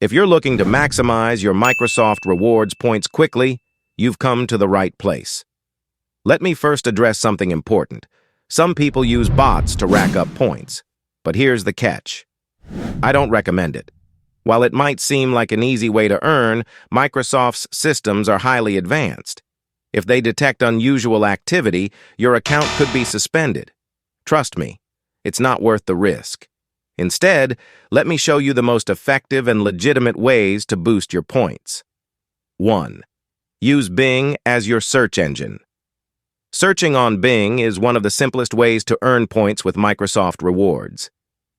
If you're looking to maximize your Microsoft Rewards points quickly, you've come to the right place. Let me first address something important. Some people use bots to rack up points, but here's the catch. I don't recommend it. While it might seem like an easy way to earn, Microsoft's systems are highly advanced. If they detect unusual activity, your account could be suspended. Trust me, it's not worth the risk. Instead, let me show you the most effective and legitimate ways to boost your points. 1. Use Bing as your search engine. Searching on Bing is one of the simplest ways to earn points with Microsoft Rewards.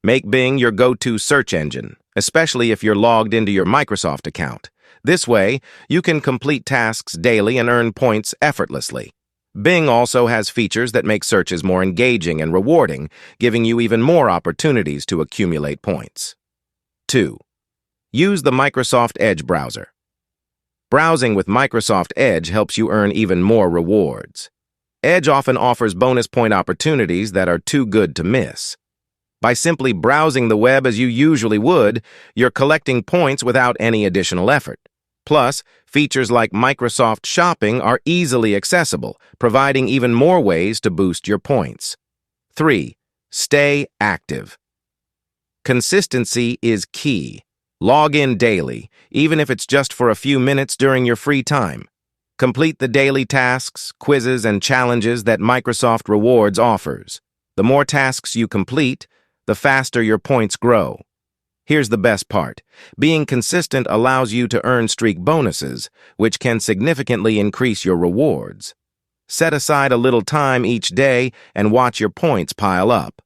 Make Bing your go-to search engine, especially if you're logged into your Microsoft account. This way, you can complete tasks daily and earn points effortlessly. Bing also has features that make searches more engaging and rewarding, giving you even more opportunities to accumulate points. 2. Use the Microsoft Edge browser. Browsing with Microsoft Edge helps you earn even more rewards. Edge often offers bonus point opportunities that are too good to miss. By simply browsing the web as you usually would, you're collecting points without any additional effort. Plus, features like Microsoft Shopping are easily accessible, providing even more ways to boost your points. 3. Stay active. Consistency is key. Log in daily, even if it's just for a few minutes during your free time. Complete the daily tasks, quizzes, and challenges that Microsoft Rewards offers. The more tasks you complete, the faster your points grow. Here's the best part. Being consistent allows you to earn streak bonuses, which can significantly increase your rewards. Set aside a little time each day and watch your points pile up.